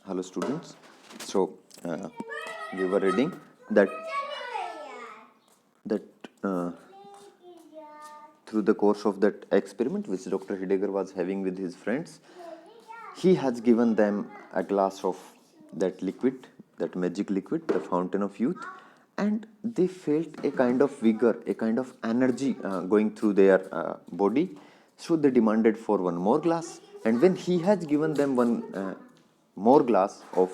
Hello students. So we were reading that that uh, through the course of that experiment which Dr. Heidegger was having with his friends, he has given them a glass of that liquid, that magic liquid, the fountain of youth, and they felt a kind of vigor, a kind of energy going through their body. So they demanded for one more glass, and when he has given them one more glass of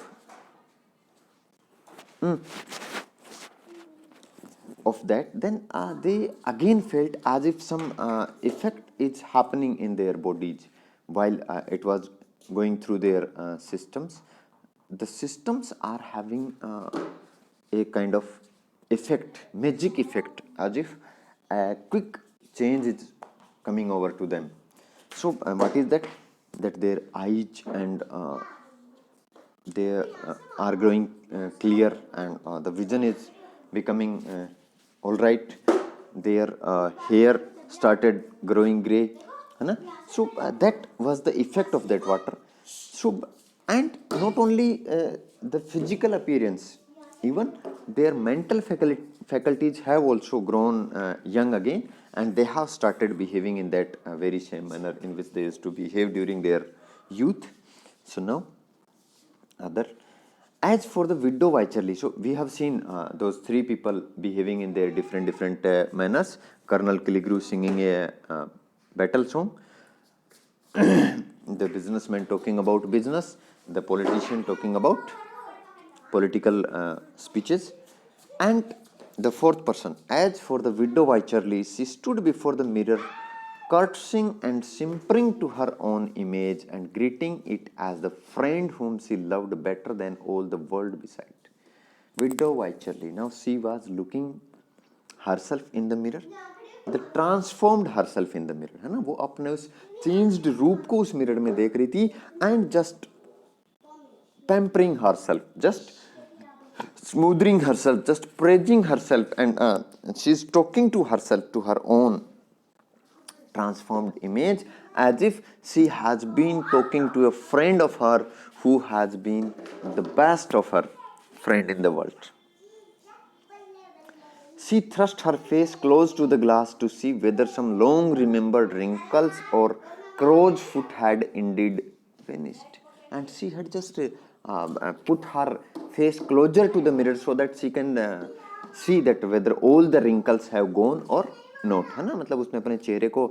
that, then they again felt as if some effect is happening in their bodies while it was going through their systems. The systems are having a kind of effect, magic effect, as if a quick change is coming over to them. So what is that? That their eyes and they are growing clear, and the vision is becoming all right. Their hair started growing gray, है ना? So that was the effect of that water. So, and not only the physical appearance, even their mental faculties have also grown young again, and they have started behaving in that very same manner in which they used to behave during their youth. So now other, as for the widow Wycherley, so we have seen those three people behaving in their different manners. Colonel Killigrew singing a battle song, the businessman talking about business, the politician talking about political speeches, and the fourth person, as for the widow Wycherley, she stood before the mirror, curtsying and simpering to her own image and greeting it as the friend whom she loved better than all the world beside. Widow Wycherley, now she was looking herself in the mirror, the transformed herself in the mirror, है ना? वो अपने उस changed रूप को उस mirror में देख रही थी, and just pampering herself, just smoothing herself, just praising herself, and she's talking to herself, to her own transformed image, as if she has been talking to a friend of her who has been the best of her friend in the world. She thrust her face close to the glass to see whether some long remembered wrinkles or crow's foot had indeed vanished. And she had just put her face closer to the mirror so that she can see that whether all the wrinkles have gone or not, है ना? मतलब उसने अपने चेहरे को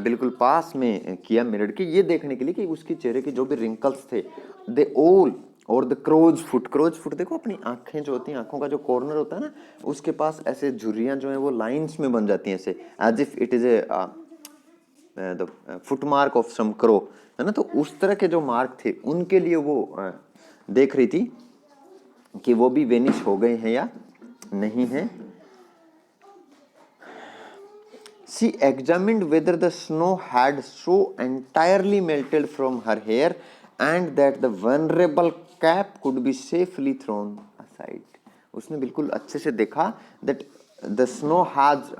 बिल्कुल पास में किया मिरर के, ये देखने के लिए कि उसके चेहरे के जो भी रिंकल्स थे, दे ऑल, और द क्रोज फुट देखो, अपनी आंखें जो होती हैं, आंखों का जो कॉर्नर होता है ना, उसके पास ऐसे झुर्रियां जो हैं वो लाइंस में बन जाती हैं ऐसे, as if it is a the foot mark of some crow, है ना? तो उस तरह के जो मार्क थे उनके लिए वो देख रही थी कि वो भी वेनिश हो गए हैं या नहीं है. She examined whether the snow had so entirely melted from her hair and that the venerable cap could be safely thrown aside. उसने बिल्कुल अच्छे से देखा that the snow has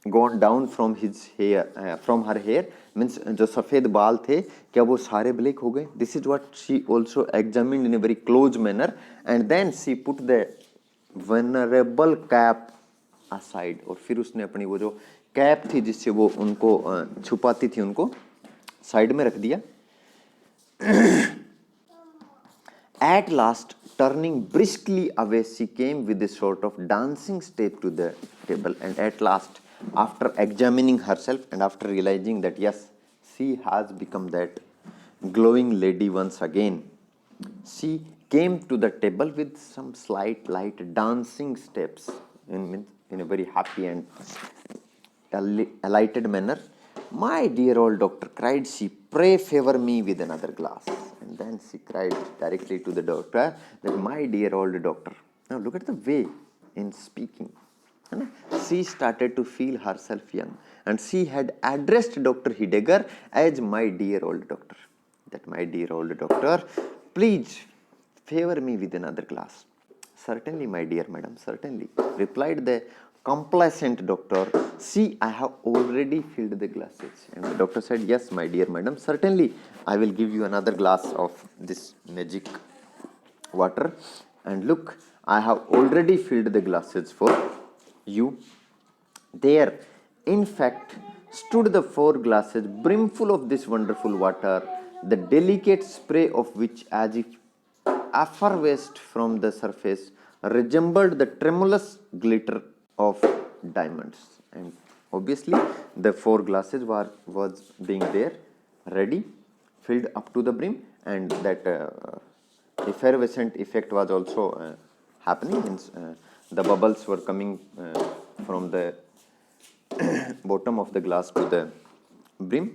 gone down from his hair, from her hair, means जो सफ़ेद बाल थे क्या वो सारे ब्लैक हो गए. This is what she also examined in a very close manner, and then she put the venerable cap aside. और फिर उसने अपनी वो जो कैप थी जिससे वो उनको छुपाती थी, उनको साइड में रख दिया. At last, turning briskly away, she came with a sort of dancing step to the table, and at last, after examining herself and after realizing that yes, she has become that glowing lady once again, she came to the table with some slight light dancing steps in a very happy and alighted manner. My dear old doctor, cried she, pray favor me with another glass. And then she cried directly to the doctor that my dear old doctor. Now look at the way in speaking. She started to feel herself young, and she had addressed Dr. Heidegger as my dear old doctor. That my dear old doctor, please favor me with another glass. Certainly, my dear madam, certainly, replied the complacent doctor. See, I have already filled the glasses. And the doctor said, yes, my dear madam, certainly, I will give you another glass of this magic water, and look, I have already filled the glasses for you. There, in fact, stood the 4 glasses brimful of this wonderful water, the delicate spray of which, as if effervesced from the surface, resembled the tremulous glitter of diamonds. And obviously, the 4 glasses was being there, ready, filled up to the brim, and that effervescent effect was also happening. Means the bubbles were coming from the bottom of the glass to the brim.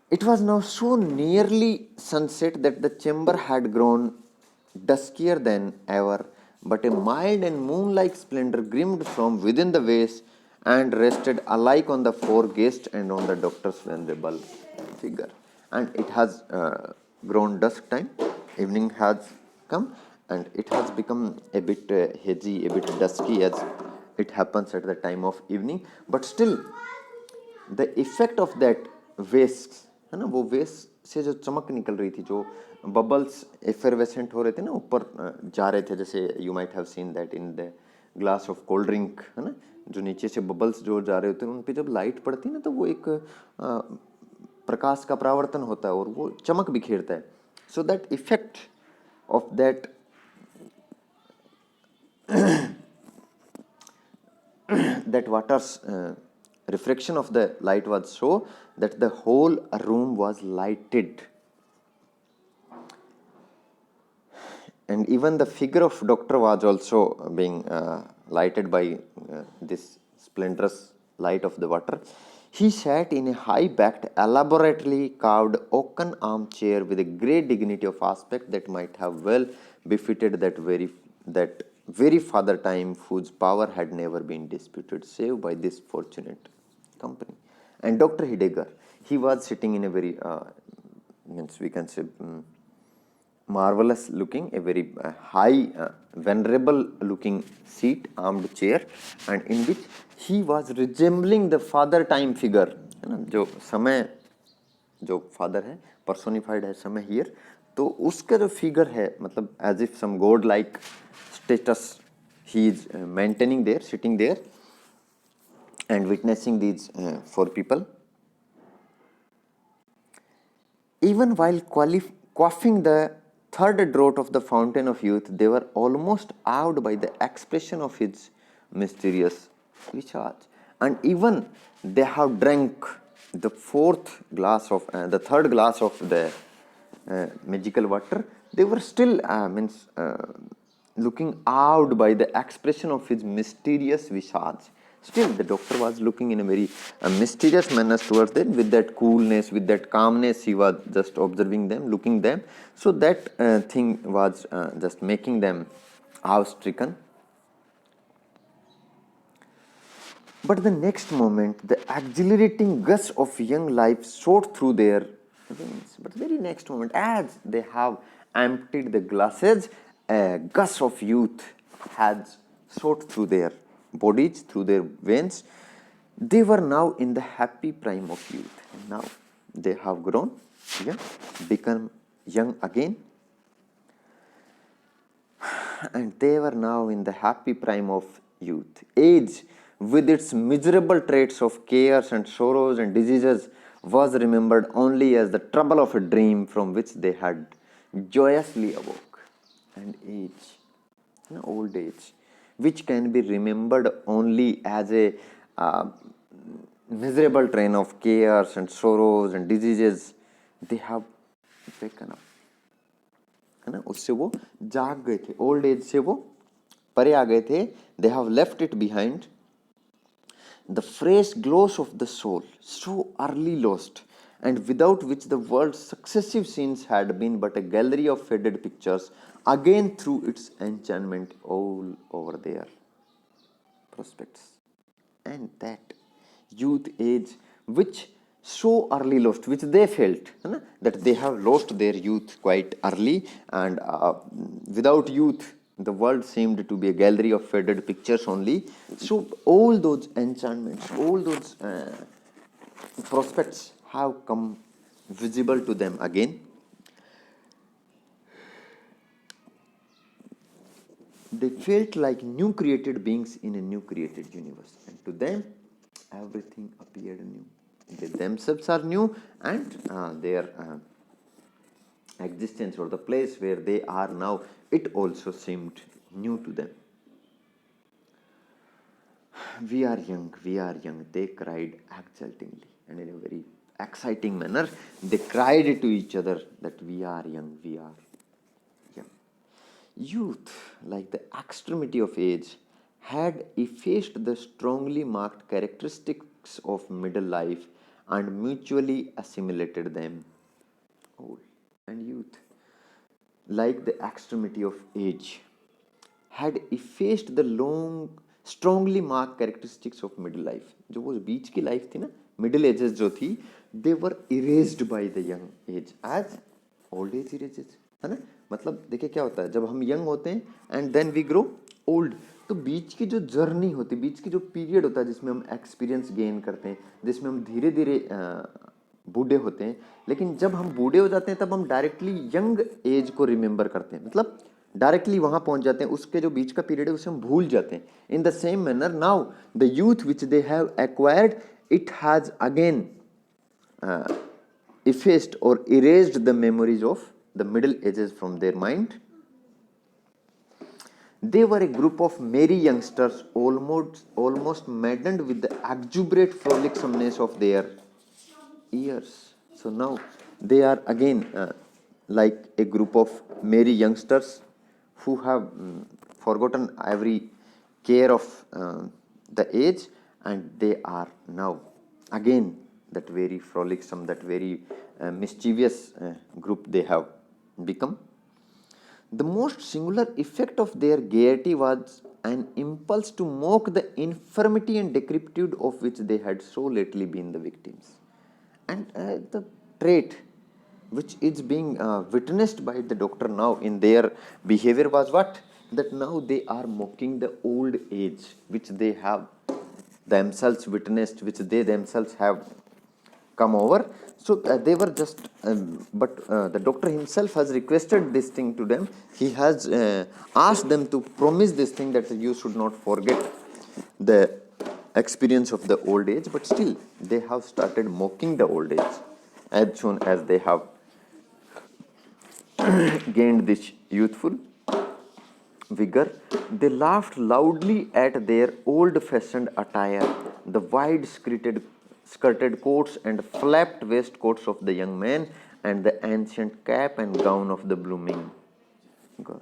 It was now so nearly sunset that the chamber had grown duskier than ever, but a mild and moon-like splendor gleamed from within the vase and rested alike on the 4 guests and on the doctor's venerable figure. And it has grown dusk time, evening has come, and it has become a bit hazy, a bit dusky as it happens at the time of evening, but still the effect of that waste है ना, वो waste से जो चमक निकल रही थी, जो बबल्स एफरवेसेंट हो रहे थे ना, ऊपर जा रहे थे, जैसे you might have seen that in the glass of cold drink, है ना, जो नीचे से बबल्स जो जा रहे होते हैं उन पे जब लाइट पड़ती है ना, तो वो एक प्रकाश का परावर्तन होता है और वो चमक बिखेरता है. So that effect of that that water's refraction of the light was so that the whole room was lighted, and even the figure of doctor was also being lighted by this splendorous light of the water. He sat in a high-backed, elaborately carved oaken armchair with a great dignity of aspect that might have well befitted that very father time whose power had never been disputed save by this fortunate company. And Dr. Heidegger, he was sitting in a very means we can say marvelous looking, a very high venerable looking seat, armed chair, and in which he was resembling the father time figure, है ना, जो समय जो father है personified है समय here, तो उसका जो फिगर है मतलब as if some god like status he is maintaining there, sitting there and witnessing these 4 people. Even while quaffing the 3rd draught of the fountain of youth, they were almost awed by the expression of his mysterious recharge. And even they have drank the 3rd glass of the magical water, they were still looking awed by the expression of his mysterious visage. Still, the doctor was looking in a very mysterious manner towards them, with that coolness, with that calmness. He was just observing them, looking them. So that thing was just making them awe-stricken. But the next moment, the exhilarating gush of young life shot through their veins. But the very next moment, as they have emptied the glasses, a gush of youth has shot through their bodies, through their veins. They were now in the happy prime of youth. And now they have grown young, become young again. And they were now in the happy prime of youth. Age, with its miserable traits of cares and sorrows and diseases, was remembered only as the trouble of a dream from which they had joyously awoke. And age, old age, which can be remembered only as a miserable train of cares and sorrows and diseases, they have waken up, है ना, उससे वो जाग गए थे, old age से वो परे आ गए थे. They have left it behind. The fresh glows of the soul, so early lost, and without which the world's successive scenes had been but a gallery of faded pictures, again threw its enchantment all over their prospects. And that youth age, which so early lost, which they felt that they have lost their youth quite early, and without youth the world seemed to be a gallery of faded pictures only. So all those enchantments, all those prospects have come visible to them again. they felt like new created beings in a new created universe, and to them everything appeared new. They themselves are new, and their existence or the place where they are now, it also seemed new to them. We are young, they cried exultingly, and in a very exciting manner, they cried to each other that we are young, we are young. Youth, like the extremity of age, had effaced the strongly marked characteristics of middle life and mutually assimilated them. Old and youth, like the extremity of age, had effaced the long strongly marked characteristics of middle life. जो वो बीच की life थी ना, middle ages जो थी, they were erased by the young age as old age erases, है ना. मतलब देखिए क्या होता है जब हम यंग होते हैं and then we grow old, तो बीच की जो जर्नी होती है, बीच की जो पीरियड होता है जिसमें हम एक्सपीरियंस गेन करते हैं, जिसमें हम धीरे धीरे बूढ़े होते हैं, लेकिन जब हम बूढ़े हो जाते हैं तब हम डायरेक्टली यंग एज को रिमेंबर करते हैं, मतलब डायरेक्टली वहां पहुंच जाते हैं, उसके जो बीच का पीरियड है उसे हम भूल जाते हैं. In the same manner now the youth which they have acquired, it has again effaced or erased the memories of the middle ages from their mind. They were a group of merry youngsters, almost maddened with the exuberant frolicsomeness of their years. So now they are again like a group of merry youngsters who have forgotten every care of the age, and they are now again that very frolicsome, that very mischievous group they have become. The most singular effect of their gaiety was an impulse to mock the infirmity and decrepitude of which they had so lately been the victims. And the trait which is being witnessed by the doctor now in their behavior was what? That now they are mocking the old age which they have themselves witnessed, which they themselves have come over. So they were just but the doctor himself has requested this thing to them. He has asked them to promise this thing, that you should not forget the experience of the old age, but still they have started mocking the old age as soon as they have gained this youthful vigor. They laughed loudly at their old-fashioned attire, the wide-skirted coats and flapped waistcoats of the young men, and the ancient cap and gown of the blooming girl.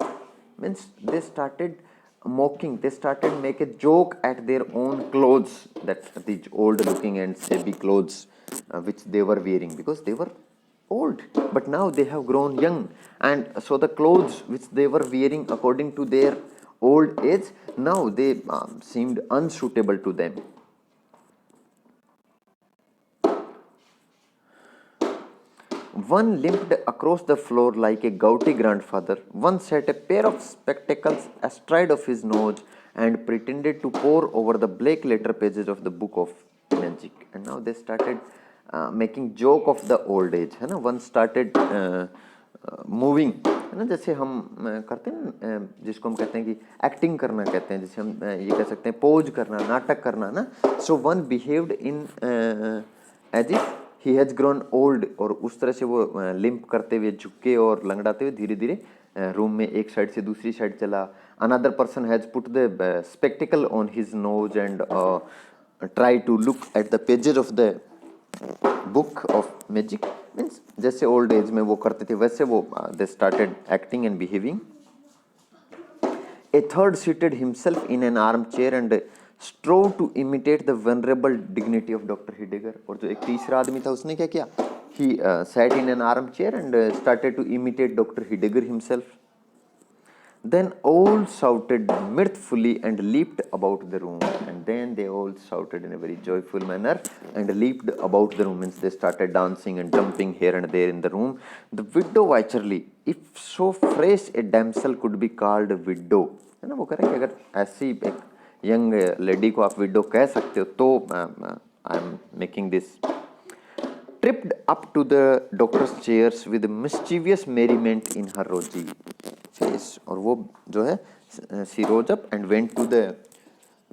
Means they started mocking, they started make a joke at their own clothes, that these old-looking and shabby clothes which they were wearing, because they were old, but now they have grown young, and so the clothes which they were wearing according to their old age, now they seemed unsuitable to them. One limped across the floor like a gouty grandfather, one set a pair of spectacles astride of his nose and pretended to pore over the black letter pages of the book of magic. And now they started making joke of the old age, है ना. One started moving, है ना, जैसे हम करते हैं जिसको हम कहते हैं कि एक्टिंग करना कहते हैं, जैसे हम ये कह सकते हैं पोज करना, नाटक करना ना. So one behaved in as if he has grown old, और उस तरह से वो लिम्प करते हुए, झुके और लंगड़ाते हुए धीरे धीरे रूम में एक साइड से दूसरी साइड चला. Another person has put the spectacle on his nose and try to look at the pages of the book of magic. Means जैसे ओल्ड एज में वो करते थे वैसे वो they started acting and behaving. A third seated himself in an arm chair and strove to imitate the venerable dignity of doctor Heidegger. और जो एक तीसरा आदमी था उसने क्या किया? He sat in an arm chair and started to imitate doctor Heidegger himself. Then all shouted mirthfully and leaped about the room. And then they all shouted in a very joyful manner and leaped about the room. Means they started dancing and jumping here and there in the room. The widow Wycherly, if so fresh a damsel could be called a widow, है ना, वो कह रहे हैं कि अगर ऐसी एक यंग लेडी को आप विडो कह सकते हो तो I am making this. Tripped up to the doctor's chairs with mischievous merriment in her rosy face. और वो जो है she rose up and went to the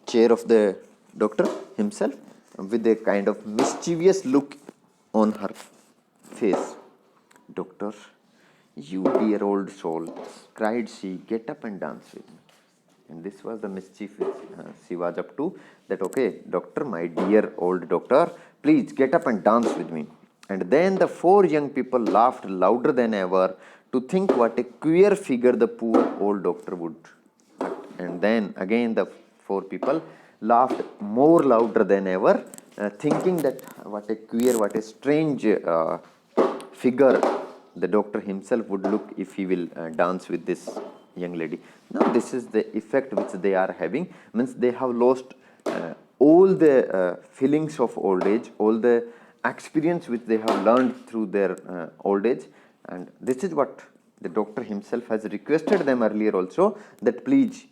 chair of the doctor himself with a kind of mischievous look on her face. "Doctor, you dear old soul," cried she, "get up and dance with me." And this was the mischief which she was up to, that, "Okay, doctor, my dear old doctor, please get up and dance with me." And then the four young people laughed louder than ever to think what a queer figure the poor old doctor would act. And then again the four people laughed more louder than ever, thinking that what a queer, what a strange figure the doctor himself would look if he will dance with this young lady. Now this is the effect which they are having, means they have lost all the feelings of old age, all the experience which they have learned through their old age. And this is what the doctor himself has requested them earlier also, that please,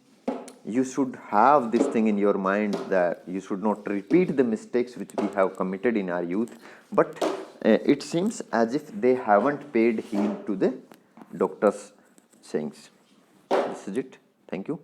you should have this thing in your mind, that you should not repeat the mistakes which we have committed in our youth. But it seems as if they haven't paid heed to the doctor's sayings. This is it. Thank you.